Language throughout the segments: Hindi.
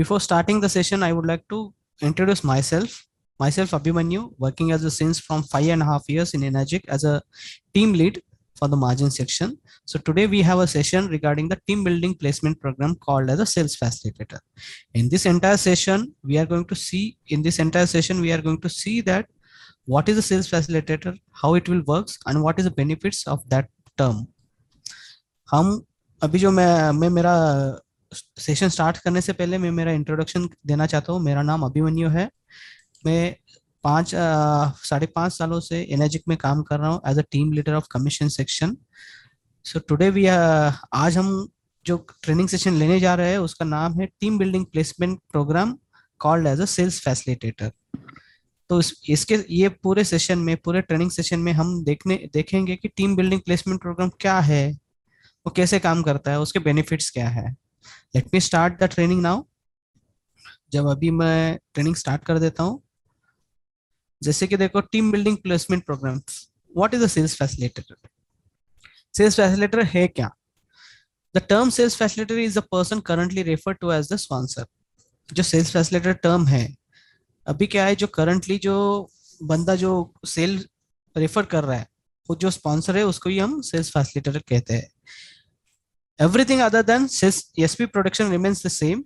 Before starting the session, I would like to introduce myself. Myself, Abhimanyu, working as a since from 5.5 years in Enagic as a team lead for the margin section. So today we have a session regarding the team building placement program called as a sales facilitator. In this entire session, we are going to see that what is a sales facilitator, how it will works, and what is the benefits of that term. हम अभी जो मैं मेरा सेशन स्टार्ट करने से पहले मैं मेरा इंट्रोडक्शन देना चाहता हूँ। मेरा नाम अभिमन्यु है। मैं 5.5 सालों से एनर्जिक में काम कर रहा हूँ as a team leader of commission section. So today we आज हम जो ट्रेनिंग सेशन लेने जा रहे हैं उसका नाम है team building placement programme called as a sales facilitator. तो इसके ये पूरे ट्रेनिंग सेशन में हम देखेंगे कि टीम बिल्डिंग प्लेसमेंट प्रोग्राम क्या है, वो कैसे काम करता है, उसके बेनिफिट्स क्या है। Let me start the training now. जब अभी मैं ट्रेनिंग स्टार्ट कर देता हूँ। जैसे कि देखो, team building placement programme, what is a sales facilitator? Sales facilitator है क्या? The term sales facilitator is the person currently refer to as the sponsor. जो सेल्स फैसिलिटेटर टर्म है, अभी क्या है, जो करंटली जो बंदा जो सेल रेफर कर रहा है, वो जो स्पॉन्सर है उसको ही हम सेल्स फैसिलिटेटर कहते हैं। Everything other than SP production remains the same.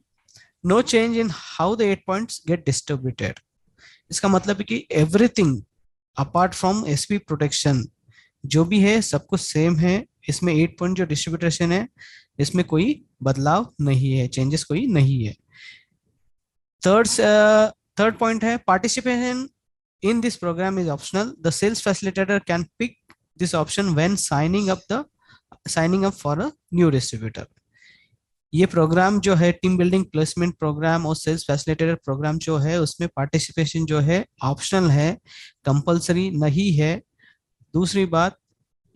No change in how the 8 points get distributed. इसका मतलब है कि everything apart from SP protection जो भी है सब कुछ सेम है। इसमें 8 पॉइंट जो डिस्ट्रीब्यूटेशन है इसमें कोई बदलाव नहीं है, चेंजेस कोई नहीं है। थर्ड पॉइंट है participation in this programme is optional. The sales facilitator can pick this option when signing up for a new distributor. ये प्रोग्राम जो है टीम बिल्डिंग प्लेसमेंट प्रोग्राम और सेल्स फैसिलिटेटर प्रोग्राम जो है उसमें पार्टिसिपेशन जो है ऑप्शनल है, कंपलसरी नहीं है। दूसरी बात,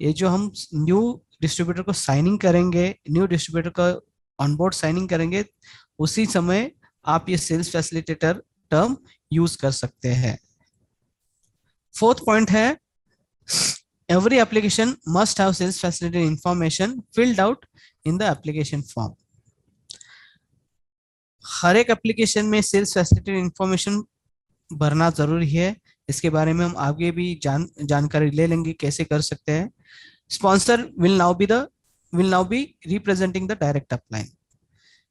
ये जो हम न्यू डिस्ट्रीब्यूटर को साइनिंग करेंगे, न्यू डिस्ट्रीब्यूटर का ऑनबोर्ड साइनिंग करेंगे, उसी समय आप ये सेल्स फैसिलिटेटर टर्म यूज कर सकते हैं। फोर्थ पॉइंट है every application must have sales facilitator information filled out in the application form. हर एक एप्लीकेशन में सेल्स फैसिलिटेटर इंफॉर्मेशन भरना जरूरी है। इसके बारे में हम आगे भी जानकारी ले लेंगे कैसे कर सकते हैं। Sponsor will now be representing the direct upline.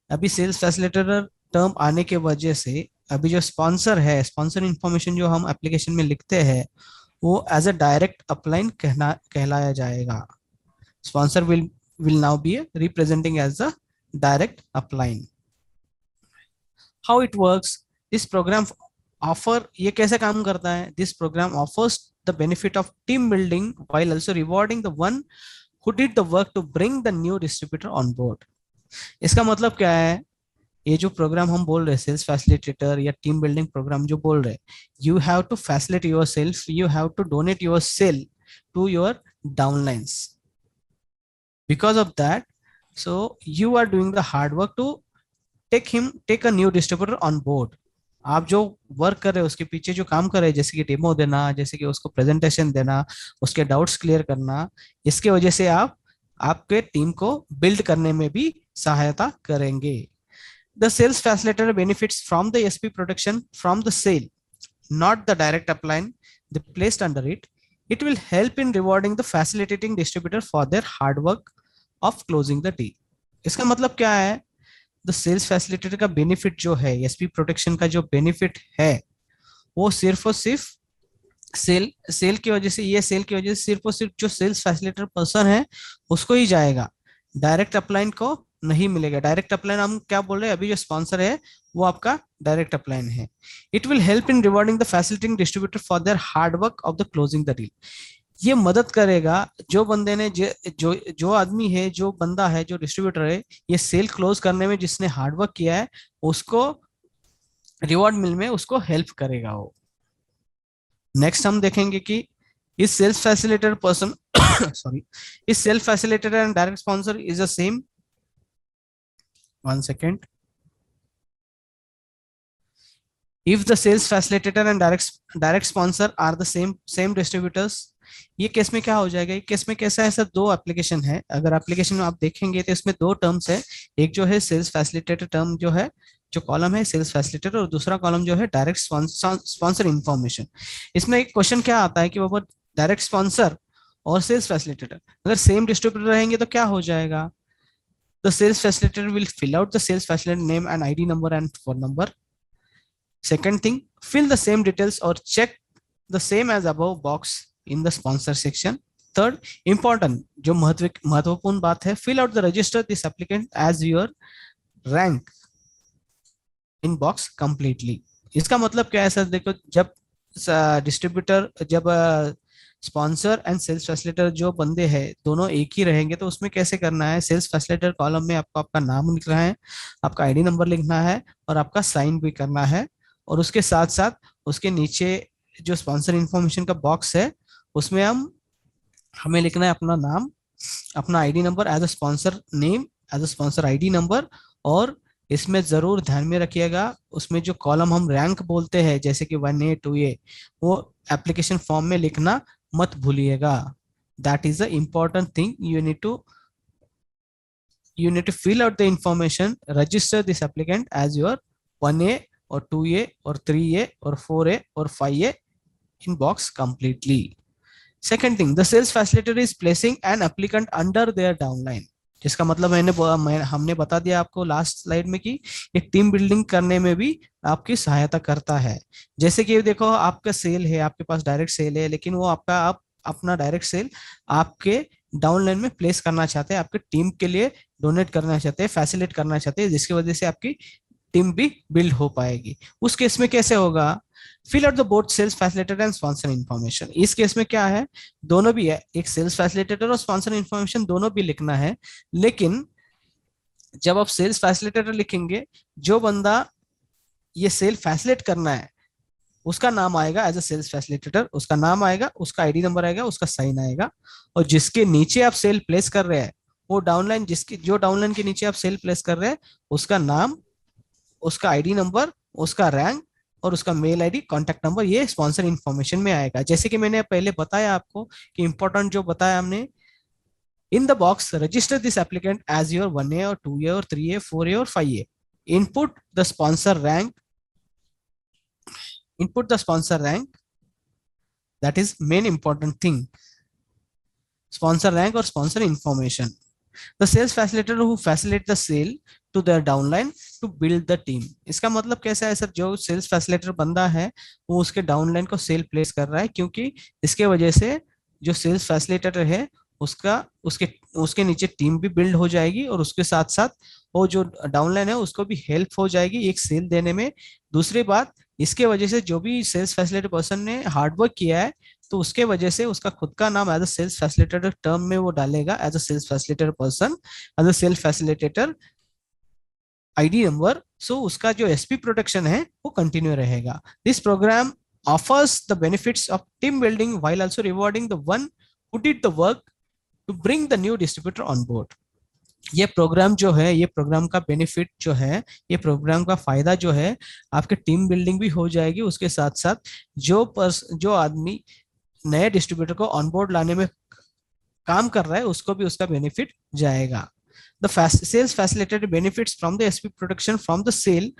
अभी सेल्स फैसिलिटेटर टर्म आने के वजह से अभी जो स्पॉन्सर है, स्पॉन्सर इंफॉर्मेशन जो हम एप्लीकेशन में लिखते हैं वो एज अ डायरेक्ट अपलाइन कहलाया जाएगा। Sponsor will now be representing as a direct upline. How it works, this programme offer, ये कैसे काम करता है? This programme offers the benefit of team building while also rewarding the one who did the work to bring the new distributor on board. इसका मतलब क्या है? ये जो प्रोग्राम हम बोल रहे हैं सेल्स फैसिलिटेटर या टीम बिल्डिंग प्रोग्राम जो बोल रहे हैं, you have to facilitate yourself, you have to donate your sale to your downlines. Because of that, so you are doing the hard work to take a new distributor on board. आप जो वर्क कर रहे हैं उसके पीछे जो काम कर रहे हैं, जैसे कि डेमो देना, जैसे कि उसको प्रेजेंटेशन देना, उसके डाउट्स क्लियर करना, इसके वजह से आप आपके टीम को बिल्ड करने में भी सहायता करेंगे। The sales facilitator benefits from the SP protection from the sale, not the direct upline they placed under it. It will help in rewarding the facilitating distributor for their hard work of closing the deal. इसका मतलब क्या है? The sales facilitator का बेनिफिट जो है, SP प्रोटेक्शन का जो बेनिफिट है, वो सिर्फ और सिर्फ सेल की वजह से, ये सेल की वजह से सिर्फ और सिर्फ जो सेल्स फैसिलिटेटर पर्सन है उसको ही जाएगा, डायरेक्ट अपलाइन को नहीं मिलेगा। डायरेक्ट अपलाइन हम क्या बोल रहे हैं, अभी जो स्पॉन्सर है वो आपका डायरेक्ट अपलाइन है। It will help in rewarding the facilitating distributor for their hard work of the closing the deal. ये मदद करेगा जो बंदे ने जो आदमी है, जो बंदा है, जो डिस्ट्रीब्यूटर है, ये सेल क्लोज करने में जिसने हार्ड वर्क किया है उसको रिवॉर्ड मिल में उसको हेल्प करेगा वो। नेक्स्ट हम देखेंगे कि इस सेल्स फैसिलिटेटर पर्सन सॉरी, इस self facilitator and direct sponsor is the same. One second. If the sales facilitator and direct sponsor are the same distributors, ये केस में क्या हो जाएगा? ये केस में कैसा है सर, दो एप्लीकेशन है। अगर एप्लीकेशन में आप देखेंगे तो इसमें दो टर्म्स है। एक जो है सेल्स फैसिलिटेटर टर्म जो है जो कॉलम है सेल्स फैसिलिटेटर और दूसरा कॉलम जो है डायरेक्ट स्पॉन्सर इंफॉर्मेशन। इसमें एक क्वेश्चन क्या आता है कि बाबा डायरेक्ट स्पॉन्सर और सेल्स फैसिलिटेटर अगर सेम डिस्ट्रीब्यूटर रहेंगे तो क्या हो जाएगा? The sales facilitator will fill out the sales facilitator name and ID number and phone number. Second thing, fill the same details or check the same as above box in the sponsor section. Third, important जो महत्वपूर्ण बात है, fill out the register this applicant as your rank in box completely. इसका मतलब क्या है सर? देखो, जब डिस्ट्रीब्यूटर, जब स्पॉन्सर एंड सेल्स फैसिलिटेटर जो बंदे हैं दोनों एक ही रहेंगे तो उसमें कैसे करना है? सेल्स फैसिलिटेटर कॉलम में आपको आपका नाम लिखना है, आपका आईडी नंबर लिखना है और आपका साइन भी करना है। और उसके साथ साथ उसके नीचे जो स्पॉन्सर इंफॉर्मेशन का बॉक्स है उसमें हमें लिखना है अपना नाम, अपना ID number as a sponsor name, as a sponsor ID number. और इसमें जरूर ध्यान में रखिएगा उसमें जो कॉलम हम रैंक बोलते हैं जैसे कि 1A 2A, वो एप्लीकेशन फॉर्म में लिखना मत भूलिएगा। That is the important thing you need to fill out the information, register this applicant as your 1A or 2A or 3A or 4A or 5A in box completely. Second thing, the sales facilitator is placing an applicant under their downline, जिसका मतलब हमने बता दिया आपको लास्ट स्लाइड में कि एक टीम बिल्डिंग करने में भी आपकी सहायता करता है। जैसे कि देखो, आपका सेल है, आपके पास डायरेक्ट सेल है, लेकिन वो आप अपना डायरेक्ट सेल आपके डाउनलाइन में प्लेस करना चाहते हैं, आपके टीम के लिए डोनेट करना चाहते हैं, फैसिलिटेट करना चाहते हैं, जिसकी वजह से आपकी टीम भी बिल्ड हो पाएगी। उस केस में कैसे होगा? Fill out the both sales facilitator and sponsor information. इस केस में क्या है, दोनों भी है, एक सेल्स फैसिलिटेटर और स्पॉन्सर इन्फॉर्मेशन दोनों भी लिखना है। लेकिन जब आप सेल्स फैसिलिटेटर लिखेंगे, जो बंदा ये सेल फैसिलिटेट करना है उसका नाम आएगा एज अ सेल्स फैसिलिटेटर, उसका नाम आएगा, उसका आईडी नंबर आएगा, उसका साइन आएगा। और जिसके नीचे आप सेल प्लेस कर रहे हैं वो डाउनलाइन, जो डाउनलाइन के नीचे आप सेल प्लेस कर रहे हैं उसका नाम, उसका आईडी नंबर, उसका रैंक और उसका मेल आईडी, कॉन्टैक्ट नंबर, ये स्पॉन्सर इन्फॉर्मेशन में आएगा। जैसे कि मैंने पहले बताया आपको कि इंपॉर्टेंट जो बताया हमने, in the box register this applicant as your 1A और 2A और 3A 4A और 5A। Input the sponsor rank, input the sponsor rank, that is main important thing, sponsor rank or sponsor information. The sales facilitator who facilitate the sale to their downline to build the team. इसका मतलब कैसा है सर? जो सेल्स फैसिलिटेटर बंदा है वो उसके डाउनलाइन को सेल प्लेस कर रहा है, क्योंकि इसके वजह से जो सेल्स फैसिलिटेटर है उसका उसके नीचे टीम भी बिल्ड हो जाएगी और उसके साथ साथ वो जो डाउनलाइन है उसको भी हेल्प हो जाएगी एक सेल देने में। दूसरी बात, इसके वजह से जो भी सेल्स फैसिलिटेटर पर्सन ने हार्डवर्क किया है तो उसके वजह से उसका खुद का नाम as a sales facilitator term में वो डालेगा, as a sales facilitator person, as a sales facilitator ID number. So उसका जो एसपी प्रोटेक्शन है वो कंटिन्यू रहेगा। This programme offers the benefits of team building while also rewarding the one who did the work to bring the new distributor on board. ये प्रोग्राम जो है, ये प्रोग्राम का बेनिफिट जो है, ये प्रोग्राम का फायदा जो है, आपके टीम बिल्डिंग भी हो जाएगी, उसके साथ साथ जो आदमी नए डिस्ट्रीब्यूटर को ऑनबोर्ड लाने में काम कर रहा है उसको भी उसका बेनिफिट जाएगा। The sales facilitated benefits from the SP protection from the sale,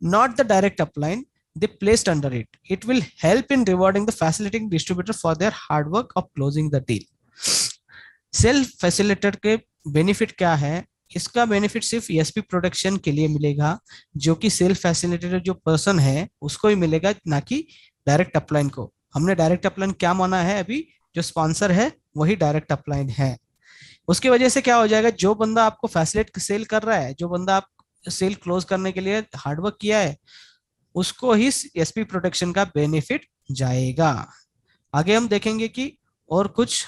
not the direct upline they placed under it. It will help in rewarding the facilitating distributor for their hard work of closing the deal. Self facilitator के बेनिफिट क्या है? इसका बेनिफिट सिर्फ एसपी प्रोटेक्शन के लिए मिलेगा, जो कि सेल्फ फैसिलिटेटर जो पर्सन है उसको ही मिलेगा, ना कि डायरेक्ट अपलाइन को। हमने डायरेक्ट अपलाइन क्या माना है? अभी जो स्पॉन्सर है वही डायरेक्ट अपलाइन है। उसकी वजह से क्या हो जाएगा, जो बंदा आपको फैसिलिटेट सेल कर रहा है, जो बंदा आप सेल क्लोज करने के लिए हार्डवर्क किया है, उसको ही एसपी प्रोटेक्शन का बेनिफिट जाएगा। आगे हम देखेंगे कि और कुछ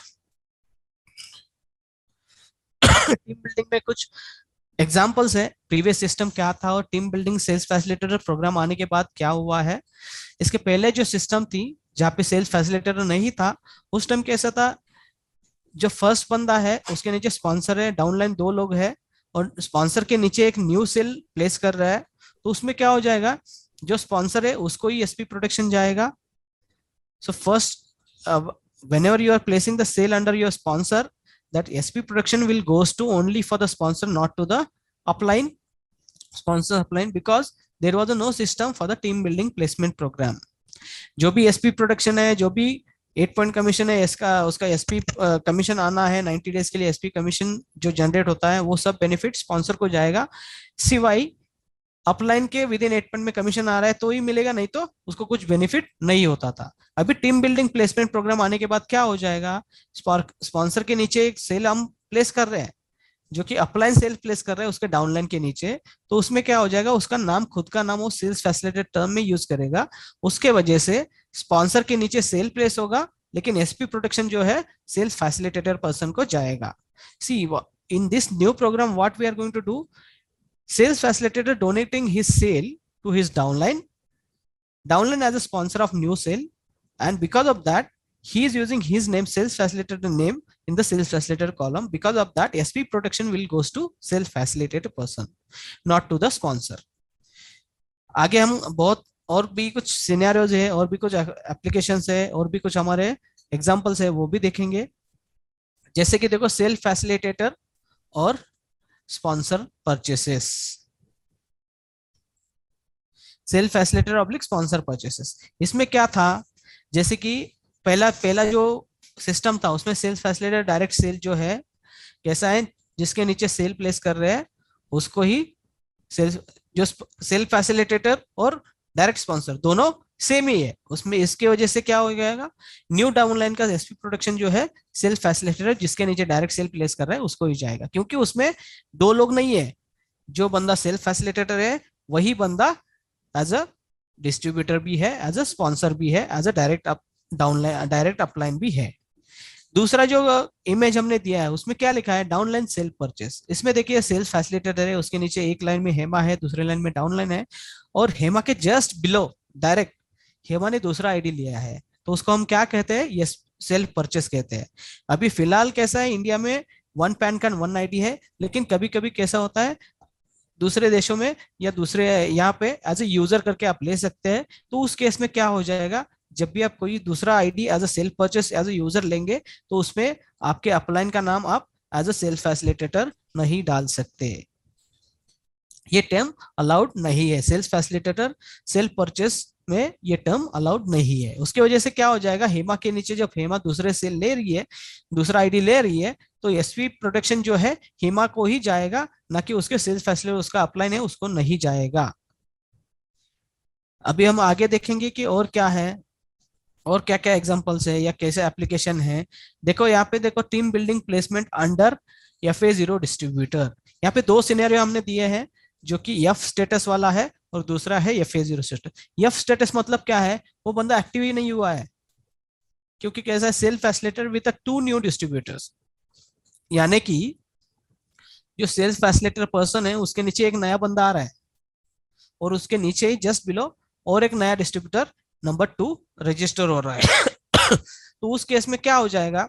टीम बिल्डिंग में कुछ एग्जांपल्स है, प्रीवियस सिस्टम क्या था और team building sales facilitator programme आने के बाद क्या हुआ है। इसके पहले जो सिस्टम थी जहाँ पे सेल्स फैसिलिटेटर नहीं था, उस टाइम कैसा था, जो फर्स्ट बंदा है उसके नीचे स्पॉन्सर है, डाउनलाइन 2 लोग है और स्पॉन्सर के नीचे एक न्यू सेल प्लेस कर रहा है, तो उसमें क्या हो जाएगा, जो स्पॉन्सर है उसको ही एसपी प्रोटेक्शन जाएगा। So first whenever you are placing the sale under your sponsor, that SP protection goes to only for the sponsor, not to the upline, sponsor upline, because there was no system for the team building placement programme. जो भी एसपी प्रोडक्शन है, जो भी 8 पॉइंट कमीशन है, इसका उसका एसपी कमीशन आना है 90 डेज के लिए, एसपी कमीशन जो जनरेट होता है वो सब बेनिफिट स्पॉन्सर को जाएगा, सिवाय अपलाइन के विद इन 8 पॉइंट में कमीशन आ रहा है तो ही मिलेगा, नहीं तो उसको कुछ बेनिफिट नहीं होता था। अभी टीम बिल्डिंग प्लेसमेंट प्रोग्राम आने के बाद क्या हो जाएगा, स्पॉन्सर के नीचे एक सेल हम प्लेस कर रहे हैं, जो कि अपलाइन सेल प्लेस कर रहे हैं उसके डाउनलाइन के नीचे, तो उसमें क्या हो जाएगा, उसका नाम, खुद का नाम वो सेल्स फैसिलिटेटर टर्म में यूज करेगा, उसके वजह से स्पॉन्सर के नीचे सेल प्लेस होगा, लेकिन एसपी प्रोटेक्शन जो है सेल्स फैसिलिटेटर पर्सन को जाएगा। See in this new program what we are going to do, sales facilitator donating his sale to his downline as a sponsor of new sale, and because of that he is using his name, sales facilitator name, in the sales facilitator column. Because of that SP protection will goes to sales facilitator person, not to the sponsor. आगे हम बहुत और भी कुछ सिनेरियोज है, और भी कुछ एप्लीकेशंस है, और भी कुछ हमारे एग्जांपल्स है, वो भी देखेंगे। जैसे कि देखो सेल्फ फैसिलिटेटर और sponsor purchases, self facilitator oblique sponsor purchases, इसमें क्या था, जैसे कि पहला पहला जो सिस्टम था उसमें सेल्स फैसिलिटेटर डायरेक्ट सेल जो है कैसा है, जिसके नीचे सेल प्लेस कर रहे हैं उसको ही सेल्स, जो सेल्फ फैसिलिटेटर और डायरेक्ट स्पॉन्सर दोनों सेम ही है उसमें, इसके वजह से क्या हो जाएगा, न्यू डाउनलाइन का एसपी प्रोडक्शन जो है सेल्फ फैसिलिटेटर जिसके नीचे डायरेक्ट सेल प्लेस कर रहा है उसको ही जाएगा, क्योंकि उसमें दो लोग नहीं है, जो बंदा सेल्फ फैसिलिटेटर है वही बंदा एज अ डिस्ट्रीब्यूटर भी है, एज अ स्पॉन्सर भी है, as a direct downline direct upline भी है। दूसरा जो इमेज हमने दिया है उसमें क्या लिखा है, डाउनलाइन सेल परचेस, इसमें देखिए सेल्स फैसिलिटेटर है, उसके नीचे एक लाइन में हेमा है, दूसरे लाइन में डाउनलाइन है, और हेमा के जस्ट बिलो डायरेक्ट हेमा ने दूसरा आईडी लिया है, तो उसको हम क्या कहते हैं, ये सेल्फ परचेस कहते हैं। अभी फिलहाल कैसा है, इंडिया में 1 पैन कार्ड 1 आईडी है, लेकिन कभी कभी कैसा होता है दूसरे देशों में या दूसरे यहाँ पे एज ए यूजर करके आप ले सकते हैं, तो उस केस में क्या हो जाएगा, जब भी आप कोई दूसरा ID as a self purchase as a user लेंगे तो उसमें आपके अपलाइन का नाम आप एज अ सेल्फ फैसिलिटेटर नहीं डाल सकते, ये टर्म अलाउड नहीं है, सेल्स फैसिलिटेटर सेल्फ परचेस में ये टर्म अलाउड नहीं है। उसकी वजह से क्या हो जाएगा, हेमा के नीचे जब हेमा दूसरे सेल ले रही है, दूसरा आईडी ले रही है, तो एसपी प्रोटेक्शन जो है हेमा को ही जाएगा, ना कि उसके सेल्स फैसिलिटेटर उसका अपलाइन है उसको नहीं जाएगा। अभी हम आगे देखेंगे कि और क्या है, और क्या क्या एग्जांपल्स है या कैसे एप्लीकेशन है। देखो यहाँ पे देखो team building placement under FA0 distributor, यहाँ पे दो सिनेरियो हमने दिए हैं, जो कि एफ स्टेटस वाला है और दूसरा है FA0 स्टेटस। एफ स्टेटस मतलब क्या है, वो बंदा एक्टिव ही नहीं हुआ है, क्योंकि कैसा है, self facilitator with 2 new distributors, यानी कि जो सेल्स फैसिलिटेटर पर्सन है उसके नीचे एक नया बंदा आ रहा है, और उसके नीचे ही जस्ट बिलो और एक नया डिस्ट्रीब्यूटर नंबर 2 रजिस्टर हो रहा है। तो उस केस में क्या हो जाएगा,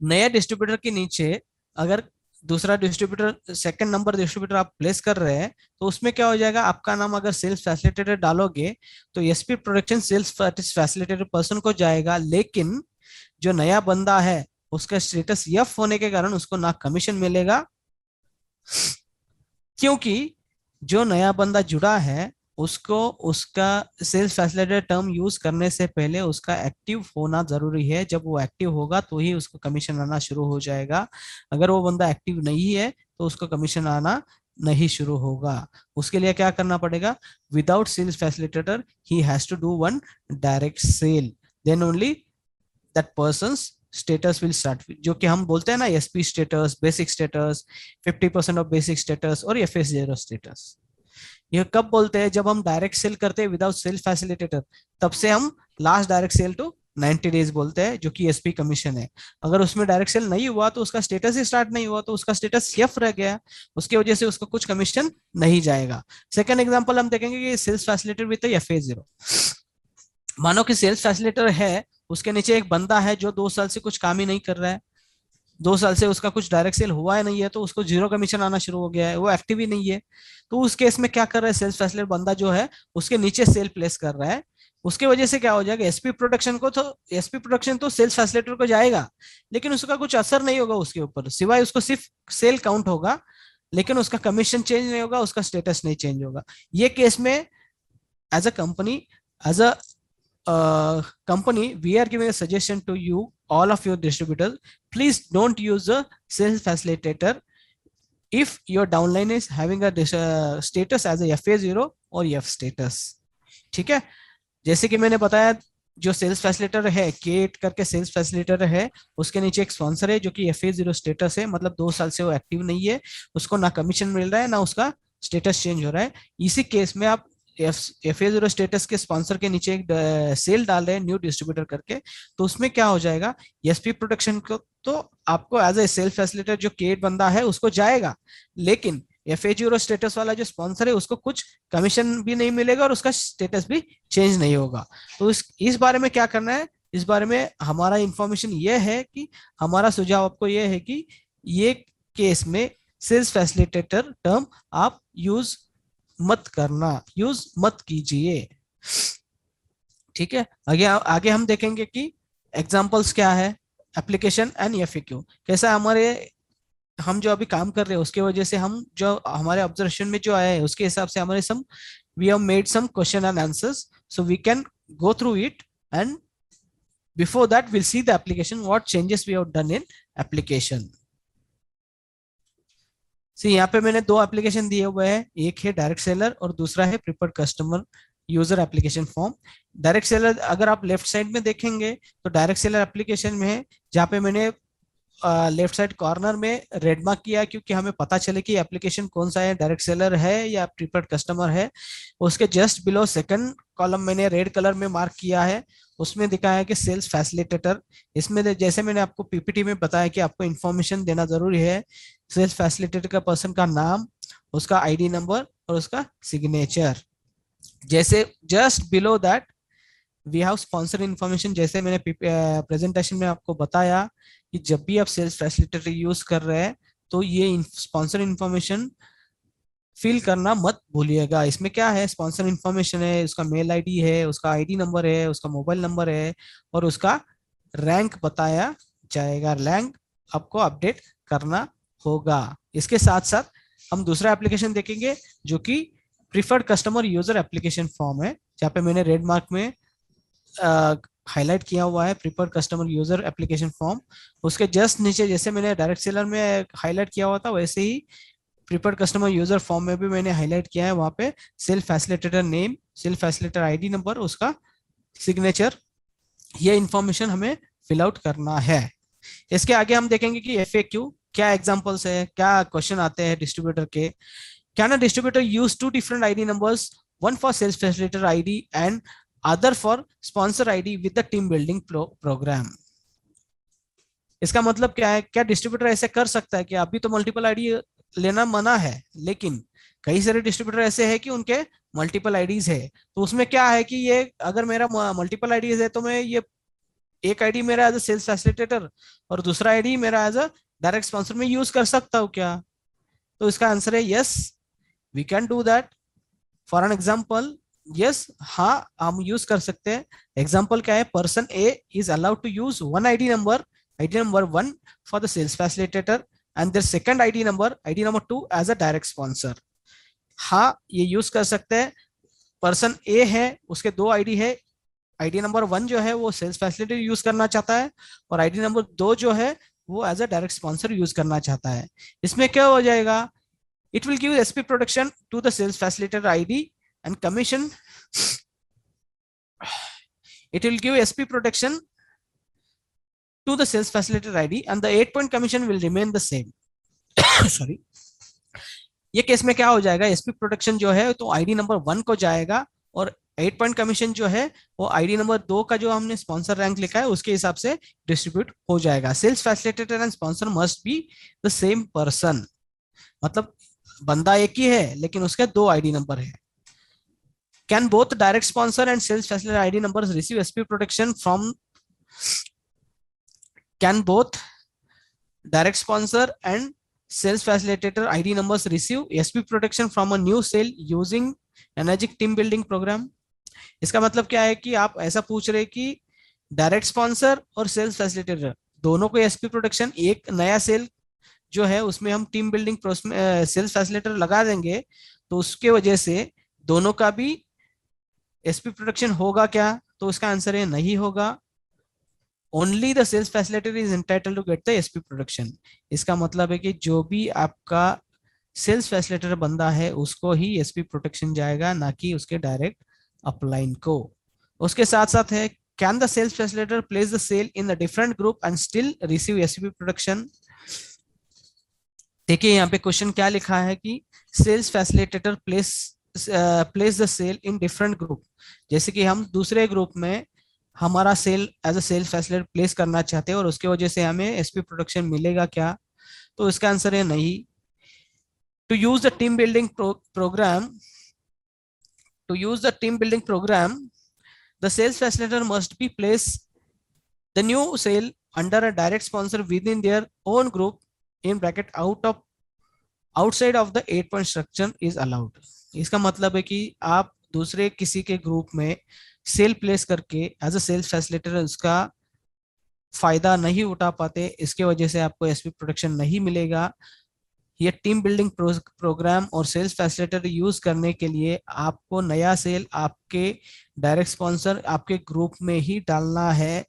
नया डिस्ट्रीब्यूटर के नीचे अगर दूसरा डिस्ट्रीब्यूटर, सेकंड नंबर डिस्ट्रीब्यूटर आप प्लेस कर रहे हैं, तो उसमें क्या हो जाएगा, आपका नाम अगर सेल्स फैसिलिटेटर डालोगे तो SP production sales facilitator person को जाएगा, लेकिन जो नया बंदा है उसका स्टेटस एफ होने के कारण उसको ना कमीशन मिलेगा, क्योंकि जो नया बंदा जुड़ा है उसको उसका सेल्स फैसिलिटेटर टर्म यूज करने से पहले उसका एक्टिव होना जरूरी है, जब वो एक्टिव होगा तो ही उसको कमीशन आना शुरू हो जाएगा, अगर वो बंदा एक्टिव नहीं है तो उसको कमीशन आना नहीं शुरू होगा। उसके लिए क्या करना पड़ेगा, without sales facilitator he has to do one direct sale, then only that person's status will start, जो कि हम बोलते हैं ना SP status, basic status, 50% of basic status और FA0 स्टेटस। ये कब बोलते हैं, जब हम डायरेक्ट सेल करते हैं विदाउट सेल फैसिलिटेटर, तब से हम last direct sale to 90 days बोलते हैं, जो कि एसपी कमीशन है। अगर उसमें डायरेक्ट सेल नहीं हुआ तो उसका स्टेटस ही स्टार्ट नहीं हुआ, तो उसका स्टेटस एफ रह गया, उसकी वजह से उसको कुछ कमीशन नहीं जाएगा। सेकंड एग्जांपल हम देखेंगे कि सेल्स फैसिलिटेटर विद FA0, मानो कि सेल्स फैसिलिटेटर है, उसके नीचे एक बंदा है जो 2 साल से कुछ काम ही नहीं कर रहा है, 2 साल से उसका कुछ डायरेक्ट सेल हुआ है नहीं है, तो उसको 0 कमीशन आना शुरू हो गया है, वो एक्टिव ही नहीं है। तो उस केस में क्या कर रहा है, सेल्स फैसिलिटेटर बंदा जो है उसके नीचे सेल प्लेस कर रहा है, उसके वजह से क्या हो जाएगा, एसपी प्रोडक्शन को, तो एसपी प्रोडक्शन तो सेल्स फैसिलिटेटर को जाएगा, लेकिन उसका कुछ असर नहीं होगा उसके ऊपर, सिवाय उसको सिर्फ सेल काउंट होगा, लेकिन उसका कमीशन चेंज नहीं होगा, उसका स्टेटस नहीं चेंज होगा। ये केस में as a company, as a company, we are giving a suggestion to you, all of your distributors, please don't use a sales facilitator if your downline is having a status as a FA0 और F status। ठीक है, जैसे कि मैंने बताया, जो सेल्स फैसिलिटेटर है, केट करके सेल्स फैसिलिटेटर है, उसके नीचे एक स्पॉन्सर है जो कि FA0 स्टेटस है, मतलब 2 साल से वो एक्टिव नहीं है, उसको ना कमीशन मिल रहा है ना उसका स्टेटस चेंज हो रहा है। इसी केस में आप FA0 स्टेटस के स्पॉन्सर के नीचे एक सेल डाल रहे हैं न्यू डिस्ट्रीब्यूटर करके, तो उसमें क्या हो जाएगा, एसपी प्रोटेक्शन को तो आपको एज ए सेल्स फैसिलिटेटर जो केट बंदा है उसको जाएगा, लेकिन FA0 स्टेटस वाला जो स्पॉन्सर है उसको कुछ कमीशन भी नहीं मिलेगा और उसका स्टेटस भी चेंज नहीं होगा। तो इस बारे में क्या करना है, इस बारे में हमारा इंफॉर्मेशन ये है कि हमारा सुझाव आपको ये है कि ये केस में सेल्स फैसिलिटेटर टर्म आप यूज मत करना, यूज मत कीजिए। ठीक है, आगे आगे हम देखेंगे कि एग्जांपल्स क्या है, एप्लीकेशन एंड एफएक्यू कैसा हमारे, हम जो अभी काम कर रहे हैं उसके वजह से हम जो हमारे ऑब्जर्वेशन में जो आया है उसके हिसाब से हमारे some we have made some question and answers, so we can go through it and before that will see the application what changes we have done in application. See यहाँ पे मैंने 2 एप्लीकेशन दिए हुए हैं, एक है डायरेक्ट सेलर और दूसरा है preferred customer user application form. Direct seller अगर आप लेफ्ट साइड में देखेंगे तो डायरेक्ट सेलर एप्लीकेशन में है, जहाँ पे मैंने लेफ्ट साइड कॉर्नर में रेड मार्क किया क्योंकि हमें पता चले कि एप्लीकेशन कौन सा है, डायरेक्ट सेलर है या प्रीफर्ड कस्टमर है। उसके जस्ट बिलो सेकंड कॉलम मैंने रेड कलर में मार्क किया है, उसमें दिखाया है कि सेल्स फैसिलिटेटर। इसमें जैसे मैंने आपको पीपीटी में बताया कि आपको इंफॉर्मेशन देना जरूरी है, सेल्स फैसिलिटेटर का पर्सन का नाम, उसका आईडी नंबर और उसका सिग्नेचर। जैसे just below that we have sponsor information, जैसे मैंने प्रेजेंटेशन में आपको बताया कि जब भी आप सेल्स फैसिलिटेटर यूज कर रहे हैं तो ये स्पॉन्सर इन्फॉर्मेशन फिल करना मत भूलिएगा। इसमें क्या है, स्पॉन्सर इन्फॉर्मेशन है, उसका मेल आईडी है, उसका आईडी नंबर है, उसका मोबाइल नंबर है और उसका रैंक बताया जाएगा, रैंक आपको अपडेट करना होगा। इसके साथ साथ हम दूसरा एप्लीकेशन देखेंगे जो कि preferred customer user application form है, जहाँ पे मैंने रेड मार्क में हाईलाइट किया हुआ है preferred customer user application form. उसके जस्ट नीचे जैसे मैंने डायरेक्ट सेलर में हाईलाइट किया हुआ था वैसे ही प्रीफर्ड कस्टमर यूजर फॉर्म में भी मैंने हाईलाइट किया है, वहां पे self facilitator name, self facilitator ID number, उसका सिग्नेचर, ये इंफॉर्मेशन हमें फिल आउट करना है। इसके आगे हम देखेंगे कि एफएक्यू क्या एग्जांपल्स है, क्या क्वेश्चन आते हैं डिस्ट्रीब्यूटर के। Can a distributor use 2 different ID numbers, one for sales facilitator ID and other for sponsor ID with the team building programme. इसका मतलब क्या है, क्या डिस्ट्रीब्यूटर ऐसे कर सकता है कि अभी तो मल्टीपल आईडी लेना मना है, लेकिन कई सारे डिस्ट्रीब्यूटर ऐसे हैं कि उनके मल्टीपल आईडीज है, तो उसमें क्या है कि ये अगर मेरा मल्टीपल आईडीज है तो मैं ये एक आईडी मेरा एज अ सेल्स फैसिलिटेटर और दूसरा आईडी मेरा एज अ डायरेक्ट स्पॉन्सर में यूज कर सकता हूँ क्या? तो इसका आंसर है yes, we can do that. For an example, yes, हाँ हम यूज कर सकते हैं। एग्जाम्पल क्या है, person A is allowed to use one ID number 1 for the sales facilitator and their second ID number ID2 as a direct sponsor. हाँ ये यूज कर सकते हैं। पर्सन ए है, उसके 2 आईडी है, आईडी नंबर 1 जो है वो सेल्स फैसिलिटी यूज करना चाहता है और आईडी नंबर 2 जो है वो as a direct sponsor use करना चाहता है। इसमें क्या हो जाएगा, it will give SP protection to the sales facilitator ID and commission, it will give SP protection to the sales facilitator ID and the 8-point commission will remain the same. Sorry. ये केस में क्या हो जाएगा, एसपी प्रोटेक्शन जो है तो आईडी नंबर 1 को जाएगा और 8-point कमीशन जो है वो आईडी नंबर 2 का जो हमने स्पॉन्सर रैंक लिखा है उसके हिसाब से डिस्ट्रीब्यूट हो जाएगा। Sales facilitator and sponsor must be the same person, मतलब बंदा एक ही है लेकिन उसके 2 आईडी नंबर है। Can both direct sponsor and sales facilitator ID numbers receive SP protection from? Can both direct sponsor and sales facilitator ID numbers receive SP protection from a new sale using Energic team building program? इसका मतलब क्या है कि आप ऐसा पूछ रहे कि डायरेक्ट स्पॉन्सर और सेल्स फैसिलिटेटर दोनों को एसपी प्रोटेक्शन एक नया सेल जो है उसमें हम टीम बिल्डिंग सेल्स फैसिलिटेटर लगा देंगे तो उसके वजह से दोनों का भी एसपी प्रोटेक्शन होगा क्या? तो उसका आंसर है नहीं होगा। Only the sales facilitator is entitled to get the SP protection. इसका मतलब है कि जो भी आपका सेल्स फैसिलिटेटर बंदा है उसको ही एसपी प्रोटेक्शन जाएगा, ना कि उसके डायरेक्ट अपलाइन को। उसके साथ साथ है, can the sales facilitator place the sale in the different group and still receive SP protection? देखिए यहाँ पे क्वेश्चन क्या लिखा है कि sales facilitator place the sale in different group. जैसे कि हम दूसरे ग्रुप में हमारा sale as a sales facilitator place करना चाहते हैं और उसके वजह से हमें एसपी प्रोटेक्शन मिलेगा क्या? तो इसका आंसर है नहीं। To use the team building program the sales facilitator must be placed the new sale under a direct sponsor within their own group in bracket outside of the 8-point structure is allowed। इसका मतलब है कि आप दूसरे किसी के ग्रुप में सेल प्लेस करके एज अ सेल्स फैसिलिटेटर उसका फायदा नहीं उठा पाते, इसके वजह से आपको एसपी प्रोटेक्शन नहीं मिलेगा। ये टीम बिल्डिंग प्रोग्राम और सेल्स फैसिलिटेटर यूज करने के लिए आपको नया सेल आपके डायरेक्ट स्पॉन्सर आपके ग्रुप में ही डालना है।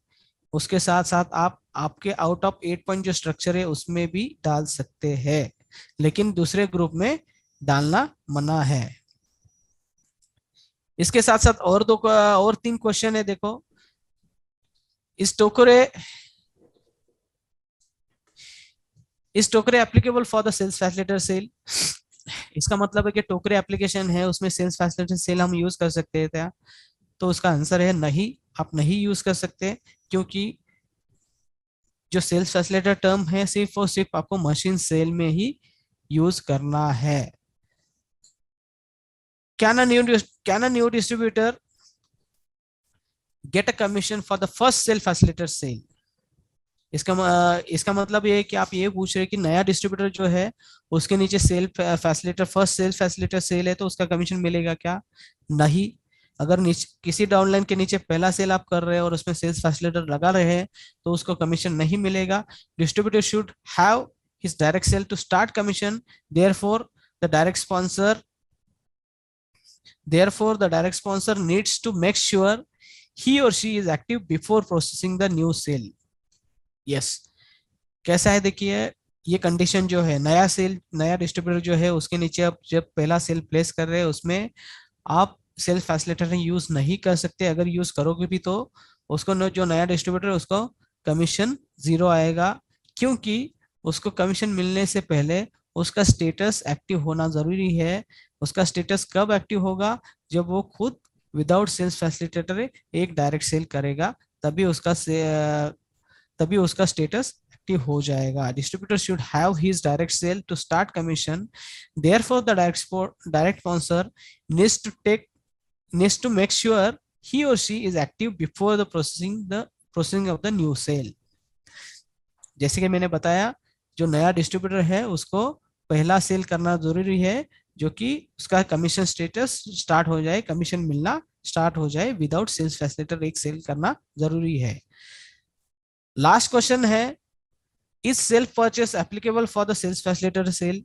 उसके साथ साथ आप आपके आउट ऑफ 8 पॉइंट जो स्ट्रक्चर है उसमें भी डाल सकते हैं, लेकिन दूसरे ग्रुप में डालना मना है। इसके साथ साथ और 3 क्वेश्चन है। देखो, इस टोकरे applicable for the sales facilitator sale? इसका मतलब है कि टोकरे एप्लीकेशन है उसमें सेल्स फैसिलिटेटर सेल हम यूज कर सकते हैं क्या? तो उसका आंसर है नहीं, आप नहीं यूज कर सकते, क्योंकि जो सेल्स फैसिलिटेटर टर्म है सिर्फ और सिर्फ आपको मशीन सेल में ही यूज करना है। Can a new distributor get a commission for the first sale facilitator sale? इसका मतलब ये है कि आप ये पूछ रहे हैं कि नया डिस्ट्रीब्यूटर जो है उसके नीचे sale facilitator first sale facilitator sale है तो उसका कमीशन मिलेगा क्या? नहीं। अगर किसी डाउनलाइन के नीचे पहला सेल आप कर रहे हैं और उसमें सेल्स फैसिलिटेटर लगा रहे हैं तो उसको कमीशन नहीं मिलेगा। Distributor should have his direct sale to start commission, therefore the direct sponsor needs to make sure he or she is active before processing the new sale। Yes, कैसा है देखिए, ये कंडीशन जो है नया डिस्ट्रीब्यूटर जो है उसके नीचे आप जब पहला सेल प्लेस कर रहे हैं उसमें आप सेल फैसिलिटेटर यूज नहीं कर सकते। अगर यूज करोगे भी तो उसको जो नया डिस्ट्रीब्यूटर उसको कमीशन 0 आएगा, क्योंकि उसको कमीशन मिलने से पहले उसका स्टेटस एक्टिव होना जरूरी है। उसका स्टेटस कब एक्टिव होगा? जब वो खुद विदाउट सेल्स फैसिलिटेटर एक डायरेक्ट सेल करेगा, तभी उसका स्टेटस एक्टिव हो जाएगा। Distributor should have his direct sale to start commission, therefore the direct sponsor needs to make sure he or she is active before the processing of the new sale। जैसे कि मैंने बताया, जो नया डिस्ट्रीब्यूटर है उसको पहला सेल करना जरूरी है, जो कि उसका कमीशन स्टेटस स्टार्ट हो जाए, कमीशन मिलना स्टार्ट हो जाए। विदाउट सेल्स फैसिलिटेटर एक सेल करना जरूरी है। लास्ट क्वेश्चन है, is self purchase applicable for the sales facilitator sale?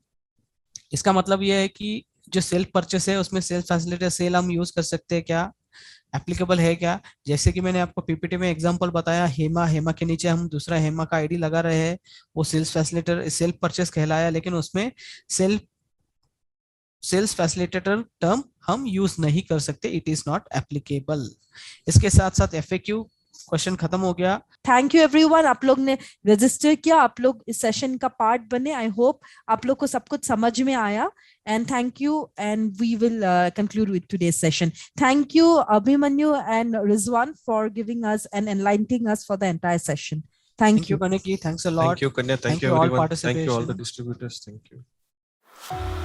इसका मतलब यह है कि जो सेल्फ परचेस है उसमें सेल्स फैसिलिटेटर सेल हम यूज कर सकते हैं क्या, एप्लीकेबल है क्या? जैसे कि मैंने आपको पीपीटी में एग्जांपल बताया, हेमा के नीचे हम दूसरा हेमा का आईडी लगा रहे हैं, वो सेल्स फैसिलिटेटर सेल्फ परचेस कहलाया, लेकिन उसमें सेल्स फैसिलिटेटर टर्म हम यूज नहीं कर सकते, इट इज नॉट एप्लीकेबल। इसके साथ साथ एफएक्यू क्वेश्चन खत्म हो गया। थैंक यू एवरीवन, आप लोग ने रजिस्टर किया, आप लोग इस सेशन का पार्ट बने। आई होप आप लोग को सब कुछ समझ में आया, and thank you, and we will conclude with today's session. Thank you Abhimanyu and Rizwan for giving us and enlightening us for the entire session. Thank you. Kaneki, thanks a lot. Thank you, Kanya. Thank you, all everyone. Thank you, all the participation. distributors. Thank you.